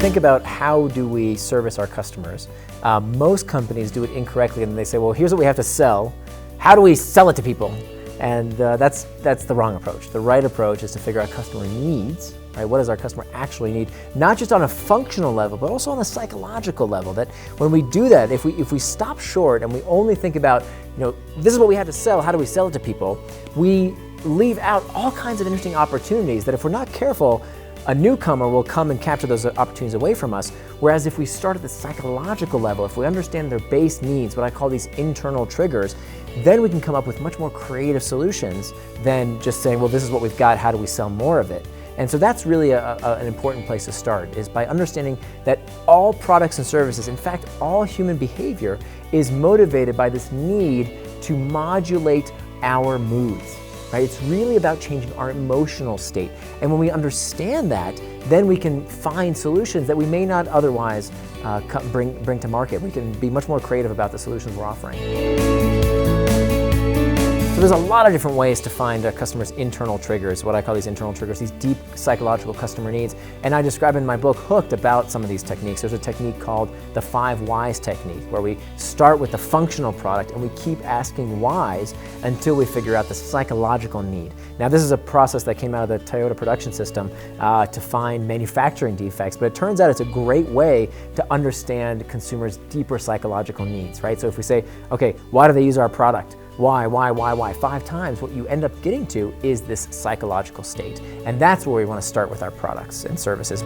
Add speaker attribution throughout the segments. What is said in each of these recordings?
Speaker 1: think about how do we service our customers, most companies do it incorrectly, and they say, well, here's what we have to sell. How do we sell it to people? And that's the wrong approach. The right approach is to figure out customer needs. Right? What does our customer actually need? Not just on a functional level, but also on a psychological level. That when we do that, if we stop short and we only think about, this is what we have to sell, how do we sell it to people, we leave out all kinds of interesting opportunities that if we're not careful, a newcomer will come and capture those opportunities away from us. Whereas if we start at the psychological level, if we understand their base needs, what I call these internal triggers, then we can come up with much more creative solutions than just saying, well, this is what we've got, how do we sell more of it? And so that's really an important place to start, is by understanding that all products and services, in fact, all human behavior is motivated by this need to modulate our moods. Right? It's really about changing our emotional state. And when we understand that, then we can find solutions that we may not otherwise bring to market. We can be much more creative about the solutions we're offering. So there's a lot of different ways to find a customer's internal triggers, what I call these internal triggers, these deep psychological customer needs. And I describe in my book, Hooked, about some of these techniques. There's a technique called the 5 whys technique, where we start with the functional product and we keep asking whys until we figure out the psychological need. Now, this is a process that came out of the Toyota production system to find manufacturing defects, but it turns out it's a great way to understand consumers' deeper psychological needs, right? So if we say, okay, why do they use our product? Why? 5 times, what you end up getting to is this psychological state. And that's where we want to start with our products and services.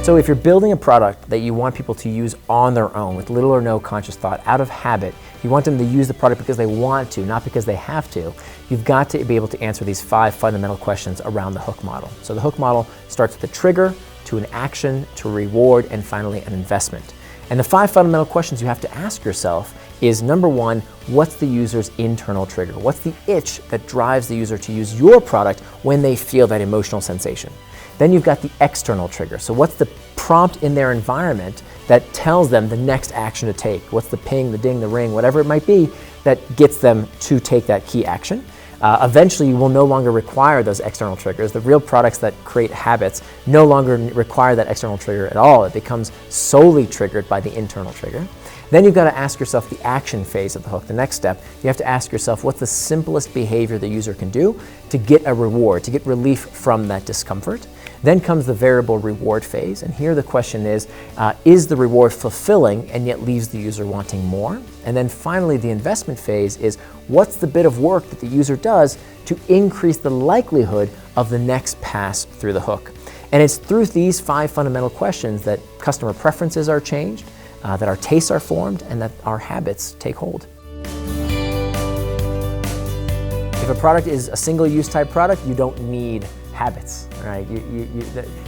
Speaker 1: So if you're building a product that you want people to use on their own with little or no conscious thought, out of habit, you want them to use the product because they want to, not because they have to, you've got to be able to answer these 5 fundamental questions around the hook model. So the hook model starts with a trigger, to an action, to a reward, and finally an investment. And the 5 fundamental questions you have to ask yourself is, number 1, what's the user's internal trigger? What's the itch that drives the user to use your product when they feel that emotional sensation? Then you've got the external trigger. So what's the prompt in their environment that tells them the next action to take? What's the ping, the ding, the ring, whatever it might be that gets them to take that key action? Eventually, you will no longer require those external triggers. The real products that create habits no longer require that external trigger at all. It becomes solely triggered by the internal trigger. Then you've got to ask yourself the action phase of the hook, the next step. You have to ask yourself, what's the simplest behavior the user can do to get a reward, to get relief from that discomfort? Then comes the variable reward phase, and here the question is the reward fulfilling and yet leaves the user wanting more? And then finally, the investment phase is, what's the bit of work that the user does to increase the likelihood of the next pass through the hook? And it's through these 5 fundamental questions that customer preferences are changed, that our tastes are formed, and that our habits take hold. If a product is a single-use type product, you don't need habits, right?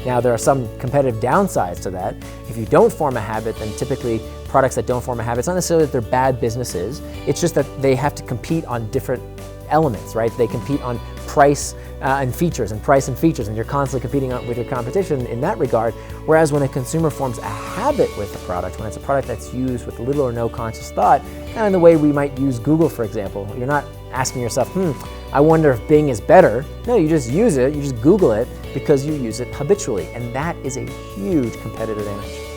Speaker 1: Now, there are some competitive downsides to that. If you don't form a habit, then typically products that don't form a habit, it's not necessarily that they're bad businesses, it's just that they have to compete on different elements, right? They compete on price and features, and you're constantly competing with your competition in that regard. Whereas when a consumer forms a habit with the product, when it's a product that's used with little or no conscious thought, kind of in the way we might use Google, for example, you're not asking yourself, I wonder if Bing is better. No, you just use it, you just Google it because you use it habitually, and that is a huge competitive advantage.